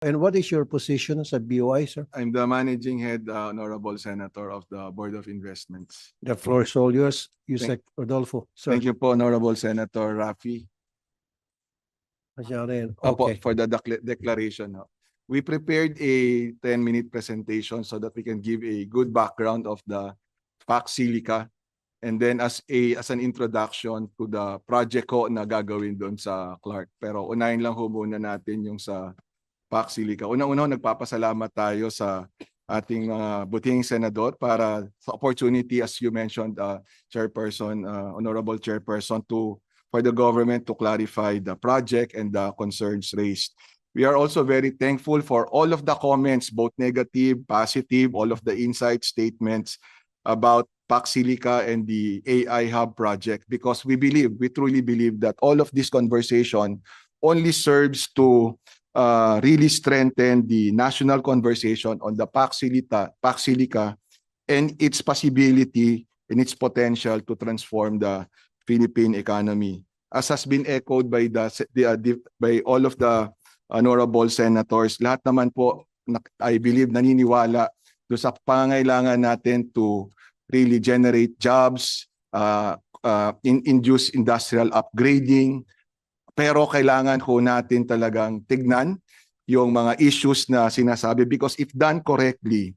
And what is your position as a BOI, sir? I'm the managing head, Honorable Senator of the Board of Investments. The floor is all yours, Yusek Rodolfo. Sir, Thank you po, Honorable Senator Rafi. pasensya na rin. Opo, Okay. for the declaration. We prepared a 10-minute presentation so that we can give a good background of the PAC Silica, and then as an introduction to the project ko na gagawin doon sa Clark. Pero unahin lang ho muna natin yung sa PAC Silica. Unang-una, nagpapasalamat tayo sa ating mga buting senador para sa opportunity, as you mentioned, Chairperson, Honorable Chairperson, for the government to clarify the project and the concerns raised. We are also very thankful for all of the comments, both negative, positive, all of the insight statements about PAC Silica and the AI Hub project, because we truly believe that all of this conversation only serves to really strengthen the national conversation on the PAC Silica and its possibility and its potential to transform the Philippine economy. As has been echoed by by all of the honorable senators, lahat naman po, I believe, naniniwala do sa pangangailangan natin to really generate jobs, induce industrial upgrading, pero kailangan ho natin talagang tignan yung mga issues na sinasabi, because if done correctly,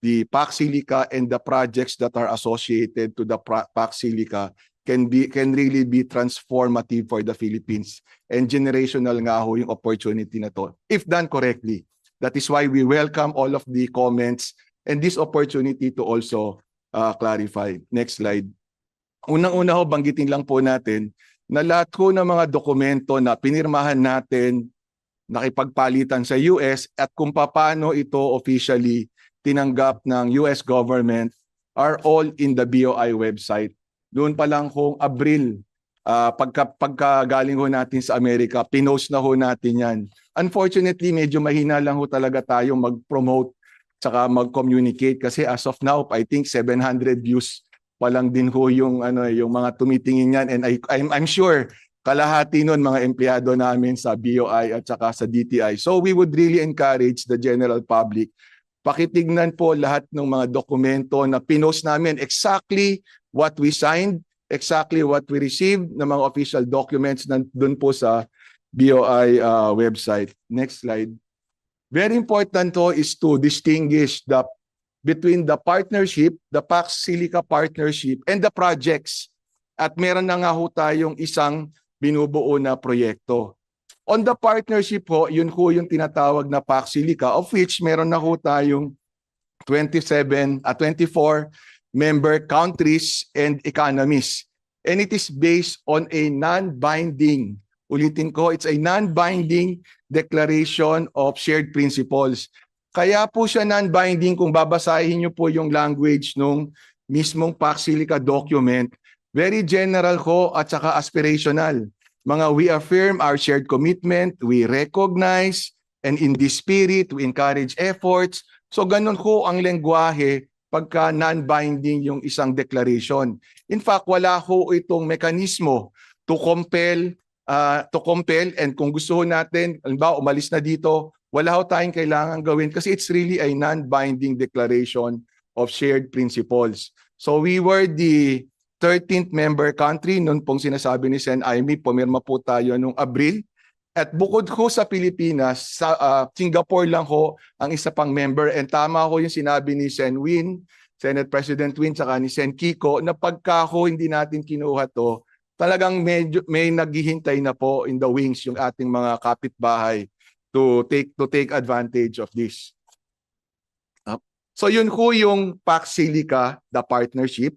the PAC Silica and the projects that are associated to the PAC Silica can really be transformative for the Philippines, and generational nga ho yung opportunity na to if done correctly. That is why we welcome all of the comments and this opportunity to also clarify. Next slide. Unang-una ho, banggitin lang po natin na lahat ho ng mga dokumento na pinirmahan natin, nakipagpalitan sa US, at kung paano ito officially tinanggap ng US government are all in the BOI website. Doon pa lang kung Abril, pagkagaling ho natin sa Amerika, pinost na ho natin yan. Unfortunately, medyo mahina lang ho talaga tayo mag-promote tsaka mag-communicate, kasi as of now, I think 700 views pa lang din ho yung mga tumitingin yan, and I'm sure kalahati nun mga empleyado namin sa BOI at saka sa DTI. So we would really encourage the general public, pakitignan po lahat ng mga dokumento na pinost namin, exactly what we signed, exactly what we received ng mga official documents doon po sa BOI website. Next slide. Very important to is to distinguish between the partnership, the PAC Silica partnership, and the projects. At meron na nga ho tayong isang binubuo na proyekto. On the partnership ho, yun ho yung tinatawag na PAC Silica, of which meron na ho tayong 24 member countries and economies. And it is based on a non-binding, ulitin ko, it's a non-binding declaration of shared principles. Kaya po siya non-binding kung babasahin niyo po yung language nung mismong PAC Silica document. Very general ho at saka aspirational. Mga we affirm our shared commitment, we recognize, and in this spirit, we encourage efforts. So ganun ho ang lengguwahe pagka non-binding yung isang declaration. In fact, wala ho itong mekanismo to compel, and kung gusto ho natin, halimbawa umalis na dito, wala ho tayong kailangan gawin kasi it's really a non-binding declaration of shared principles. So we were the 13th member country noon pong sinasabi ni Sen Aimee, pumirma po tayo noong Abril. At bukod ho sa Pilipinas, sa Singapore lang ho ang isa pang member, and tama ho yung sinabi ni Sen Win, Senate President Win, saka ni Sen Kiko, na pagka ho hindi natin kinuha to, talagang may naghihintay na po in the wings yung ating mga kapitbahay to take advantage of this. So yun ho yung PAC Silica, the partnership.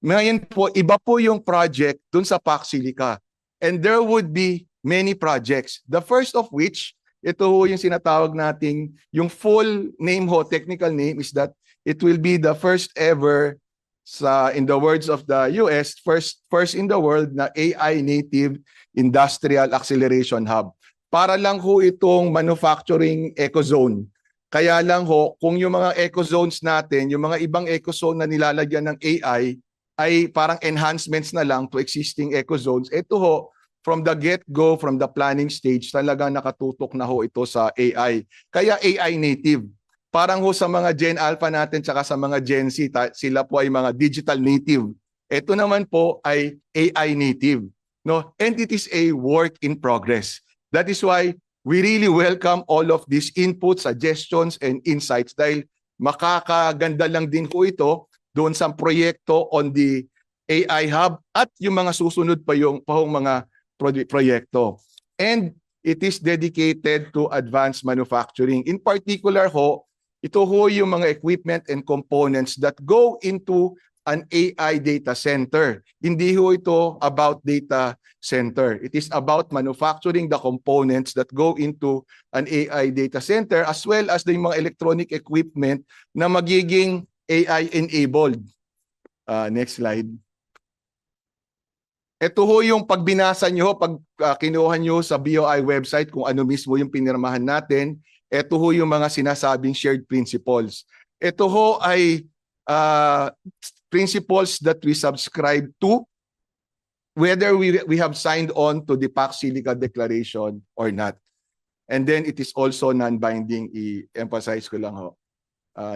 Ngayon po, iba po yung project dun sa PAC Silica. And there would be many projects. The first of which, ito ho yung sinatawag nating, yung full name ho, technical name is that it will be the first ever, in the words of the US, first in the world na AI native industrial acceleration hub. Para lang ho itong manufacturing ecozone. Kaya lang ho, kung yung mga ecozones natin, yung mga ibang ecozone na nilalagyan ng AI, ay parang enhancements na lang to existing ecozones. Ito ho, from the get-go, from the planning stage, talagang nakatutok na ho ito sa AI. Kaya AI native. Parang ho sa mga Gen Alpha natin tsaka sa mga Gen Z, sila po ay mga digital native. Ito naman po ay AI native. No? And it is a work in progress. That is why we really welcome all of these inputs, suggestions, and insights dahil makakaganda lang din po ito doon sa proyekto on the AI Hub at yung mga susunod pa yung mga proyekto. And it is dedicated to advanced manufacturing. In particular ho, ito ho yung mga equipment and components that go into an AI data center. Hindi ho ito about data center. It is about manufacturing the components that go into an AI data center as well as the mga electronic equipment na magiging AI-enabled. Next slide. Ito ho yung pagbinasa nyo, pag kinuha nyo sa BOI website kung ano mismo yung pinirmahan natin. Ito ho yung mga sinasabing shared principles. Ito ho ay principles that we subscribe to whether we have signed on to the Pax Silica Declaration or not. And then it is also non-binding. I-emphasize ko lang ho.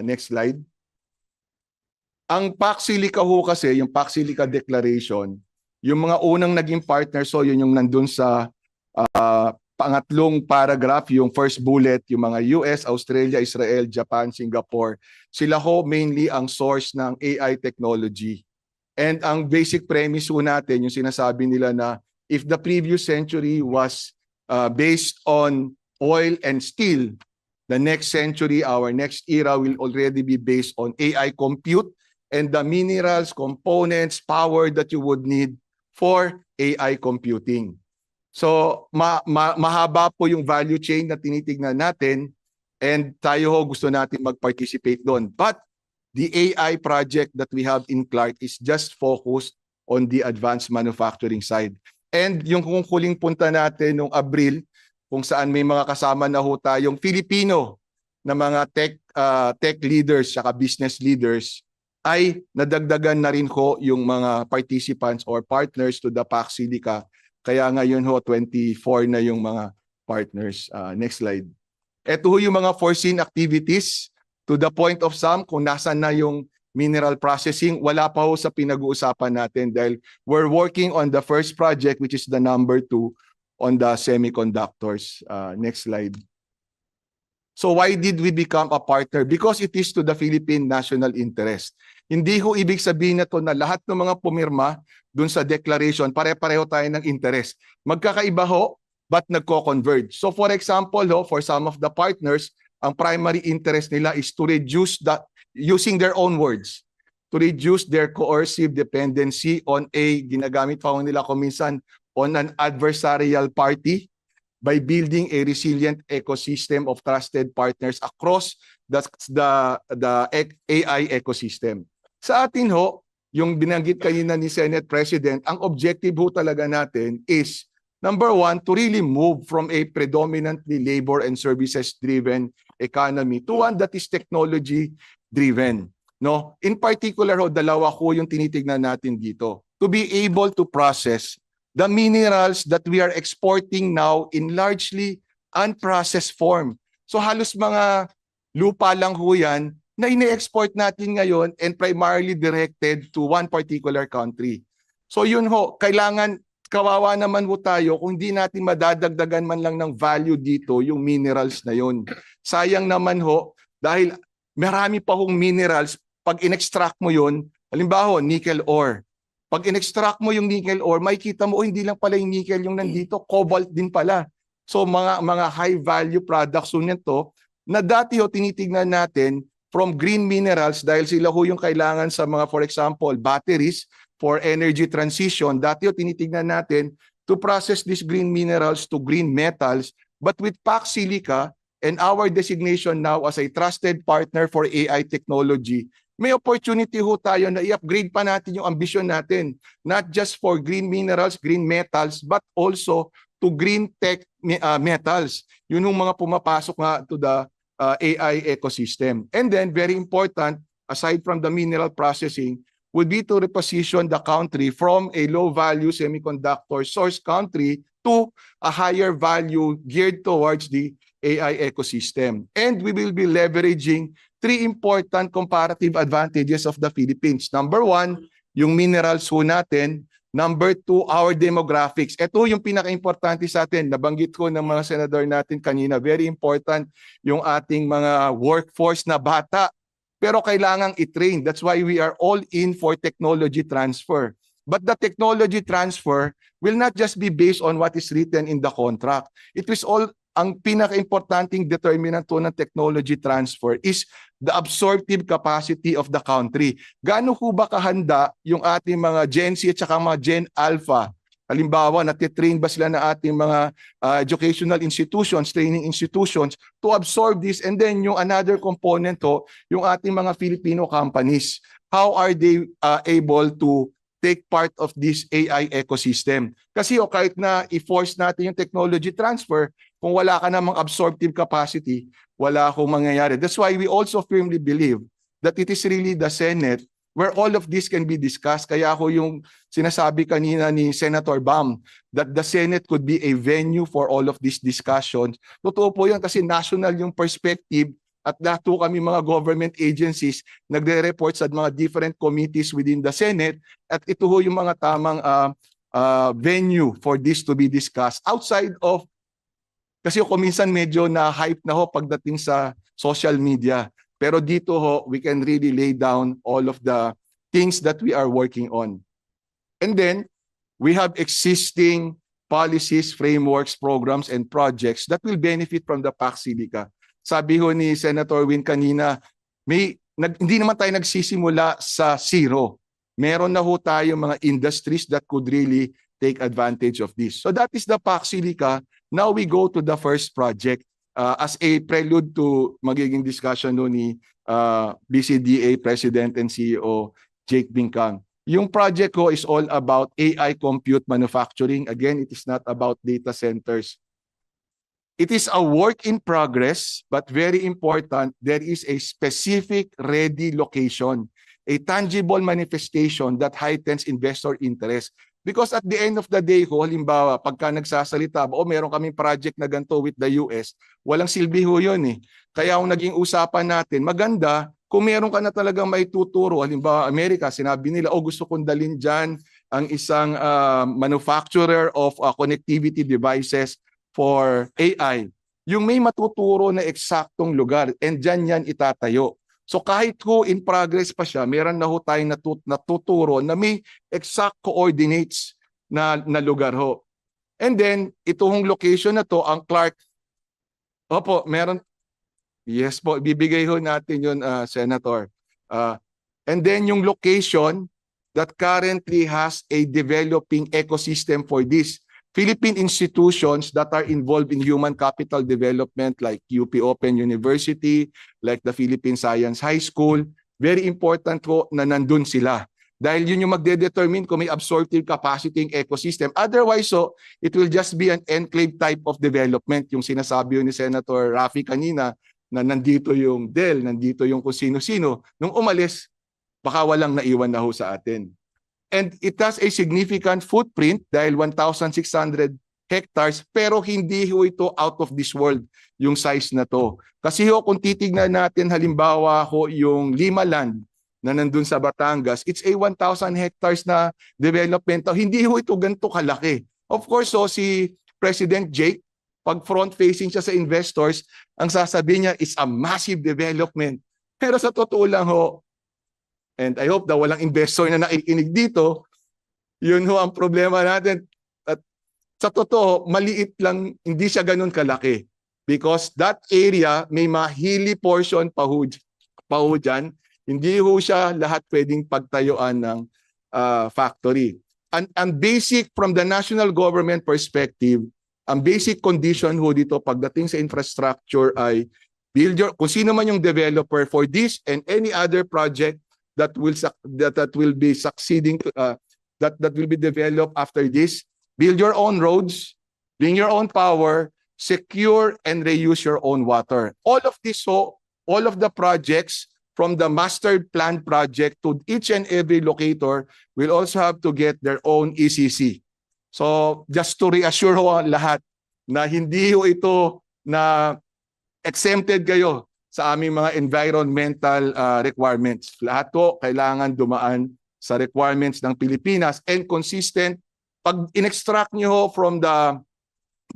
Next slide. Ang Pax Silica ho kasi, yung Pax Silica Declaration, yung mga unang naging partners, so yun yung nandun sa pangatlong paragraph, yung first bullet, yung mga US, Australia, Israel, Japan, Singapore, sila ho mainly ang source ng AI technology. And ang basic premise ho natin, yung sinasabi nila na if the previous century was based on oil and steel, the next century, our next era will already be based on AI compute and the minerals, components, power that you would need for AI computing. So mahaba po yung value chain na tinitignan natin and tayo ho gusto natin mag-participate doon. But the AI project that we have in Clark is just focused on the advanced manufacturing side. And yung kung huling punta natin noong Abril, kung saan may mga kasama na ho tayong Filipino na mga tech leaders saka business leaders, ay nadagdagan na rin ho yung mga participants or partners to the Pax Silica. Kaya ngayon ho, 24 na yung mga partners. Next slide. Ito ho yung mga foreseen activities. To the point of some, kung nasan na yung mineral processing, wala pa ho sa pinag-uusapan natin dahil we're working on the first project which is the number 2 on the semiconductors. Next slide. So why did we become a partner? Because it is to the Philippine national interest. Hindi ho ibig sabihin na to na lahat ng mga pumirma dun sa declaration, pare-pareho tayo ng interest. Magkakaiba ho, but nagko-converge. So for example, ho, for some of the partners, ang primary interest nila is to reduce using their own words, to reduce their coercive dependency on ginagamit pa ho nila kuminsan, on an adversarial party, by building a resilient ecosystem of trusted partners across the AI ecosystem. Sa atin ho, yung binanggit kanina ni Senate President, ang objective ho talaga natin is, number 1, to really move from a predominantly labor and services-driven economy to one that is technology-driven. No? In particular ho, dalawa ho yung tinitignan natin dito. To be able to process the minerals that we are exporting now in largely unprocessed form. So halos mga lupa lang ho yan na ine-export natin ngayon and primarily directed to one particular country. So yun ho, kailangan, kawawa naman ho tayo kung hindi natin madadagdagan man lang ng value dito yung minerals na yun. Sayang naman ho, dahil marami pa hong minerals, pag in-extract mo yun, halimbawa nickel ore, pag in-extract mo yung nickel ore, makikita mo, hindi lang pala yung nickel yung nandito, cobalt din pala. So mga high value products yun to, na dati ho tinitignan natin from green minerals dahil sila ho yung kailangan sa mga, for example, batteries for energy transition. Dati ho tinitignan natin to process these green minerals to green metals. But with Pax Silica and our designation now as a trusted partner for AI technology, may opportunity ho tayo na i-upgrade pa natin yung ambisyon natin. Not just for green minerals, green metals, but also to green tech metals. Yun yung mga pumapasok nga to the AI ecosystem. And then, very important, aside from the mineral processing, would be to reposition the country from a low-value semiconductor source country to a higher value geared towards the AI ecosystem. And we will be leveraging three important comparative advantages of the Philippines. Number one, yung minerals ho natin. Number two, our demographics. Ito yung pinaka-importante sa atin. Nabanggit ko ng mga senador natin kanina. Very important yung ating mga workforce na bata. Pero kailangang i-train. That's why we are all in for technology transfer. But the technology transfer will not just be based on what is written in the contract. It is all, ang pinaka-importanting determinant to ng technology transfer is the absorptive capacity of the country. Gaano ho ba kahanda yung ating mga Gen Z at saka mga Gen Alpha? Halimbawa, natitrain ba sila na ating mga educational institutions, training institutions to absorb this? And then yung another component ho, yung ating mga Filipino companies. How are they able to take part of this AI ecosystem? Kasi kahit na i-force natin yung technology transfer, kung wala ka namang absorptive capacity, wala akong mangyayari. That's why we also firmly believe that it is really the Senate where all of this can be discussed. Kaya ako yung sinasabi kanina ni Senator Bam that the Senate could be a venue for all of these discussions. Totoo po yan kasi national yung perspective at dato kami mga government agencies nagre-report sa mga different committees within the Senate at ito ho yung mga tamang venue for this to be discussed outside of. Kasi kung minsan medyo na-hype na ho pagdating sa social media. Pero dito ho, we can really lay down all of the things that we are working on. And then, we have existing policies, frameworks, programs, and projects that will benefit from the Pax Silica. Sabi ho ni Senator Win kanina, hindi naman tayo nagsisimula sa zero. Meron na ho tayo mga industries that could really take advantage of this. So that is the Pax Silica. Now we go to the first project as a prelude to magiging discussion no ni BCDA President and CEO Jake Bingkang. Yung project ko is all about AI compute manufacturing. Again, it is not about data centers. It is a work in progress, but very important, there is a specific ready location, a tangible manifestation that heightens investor interest. Because at the end of the day, halimbawa, pagka nagsasalita, meron kaming project na ganito with the US, walang silbi ho yun eh. Kaya kung naging usapan natin, maganda, kung meron ka na talagang may tuturo, halimbawa Amerika, sinabi nila, gusto kong dalhin dyan ang isang manufacturer of connectivity devices for AI. Yung may matuturo na eksaktong lugar, and dyan yan itatayo. So kahit ho in progress pa siya, meron na ho tayong natuturo na may exact coordinates na lugar ho. And then, itong location na to, ang Clark, meron, yes po, bibigay ho natin yun, Senator. And then yung location that currently has a developing ecosystem for this. Philippine institutions that are involved in human capital development like UP Open University, like the Philippine Science High School, very important po na nandun sila. Dahil yun yung magdedetermine kung may absorptive capacity yung ecosystem. Otherwise, it will just be an enclave type of development. Yung sinasabi ni Senator Raffy kanina na nandito yung Dell, nandito yung kung sino-sino. Nung umalis, baka walang naiwan na ho sa atin. And it has a significant footprint dahil 1,600 hectares pero hindi ho ito out of this world yung size na to. Kasi kung titignan natin halimbawa yung Limaland na nandun sa Batangas, it's a 1,000 hectares na development. Hindi ho ito ganito kalaki. Of course, si President Jake, pag front-facing siya sa investors, ang sasabihin niya is a massive development. Pero sa totoo lang and I hope na walang investor na nakikinig dito, yun ho ang problema natin. At sa totoo, maliit lang, hindi siya ganun kalaki. Because that area, may mahili portion pa ho dyan. Hindi ho siya lahat pwedeng pagtayuan ng factory. Ang basic from the national government perspective, ang basic condition ho dito pagdating sa infrastructure ay kung sino man yung developer for this and any other project that will be succeeding that will be developed after this, build your own roads, bring your own power, secure and reuse your own water. All of this all of the projects from the master plan project to each and every locator will also have to get their own ECC. So just to reassure ho ang lahat na hindi ho ito na exempted kayo sa aming mga environmental requirements. Lahat po kailangan dumaan sa requirements ng Pilipinas and consistent. Pag in-extract nyo ho from the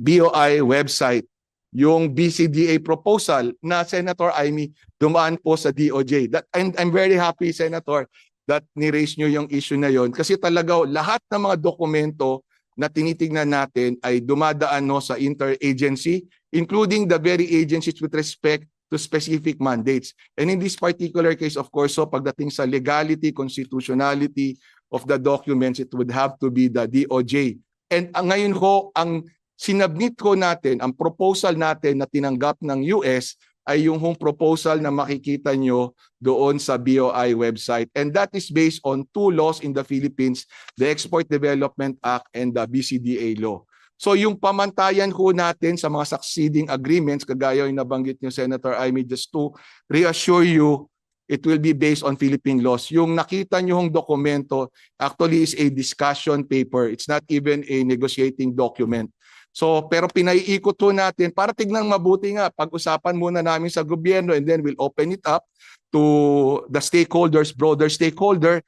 BOI website, yung BCDA proposal na Senator Amy dumaan po sa DOJ. I'm very happy, Senator, that ni-raise nyo yung issue na yon kasi talaga lahat ng mga dokumento na tinitingnan natin ay dumadaan no sa interagency, including the very agencies with respect to specific mandates. And in this particular case, of course, so pagdating sa legality, constitutionality of the documents, it would have to be the DOJ. And ngayon ho, ang sinabmit ko natin, ang proposal natin na tinanggap ng US ay yung proposal na makikita nyo doon sa BOI website. And that is based on two laws in the Philippines, the Export Development Act and the BCDA law. So yung pamantayan ko natin sa mga succeeding agreements, kagaya yung nabanggit nyo, Senator Amy, just to reassure you, it will be based on Philippine laws. Yung nakita nyo yung dokumento actually is a discussion paper. It's not even a negotiating document. So, pero pinaiikot ho natin para tignan mabuti nga. Pag-usapan muna namin sa gobyerno and then we'll open it up to the stakeholders, broader stakeholder.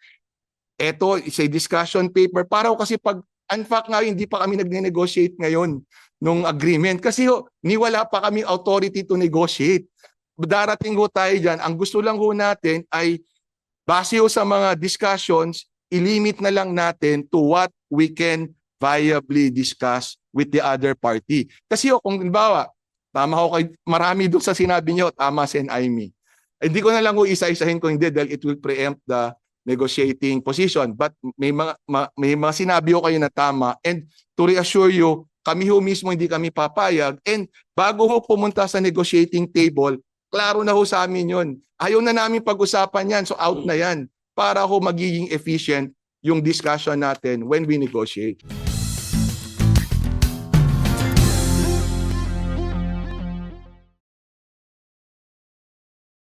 Ito is a discussion paper. Para kasi pag, in fact nga, hindi pa kami nagne-negotiate ngayon nung agreement. Kasi niwala pa kami authority to negotiate. Darating ho tayo dyan. Ang gusto lang ho natin ay base ho sa mga discussions, ilimit na lang natin to what we can viably discuss with the other party. Kasi kung halimbawa, tama ho kay marami doon sa sinabi niyo, tama Sen Amy. Hindi ko na lang ho isa-isahin kung hindi dahil it will preempt the negotiating position. But may mga sinabi ho kayo na tama, and to reassure you, kami ho mismo hindi kami papayag, and bago ho pumunta sa negotiating table, klaro na ho sa amin yun. Ayaw na namin pag-usapan yan, so out na yan para ho magiging efficient yung discussion natin when we negotiate.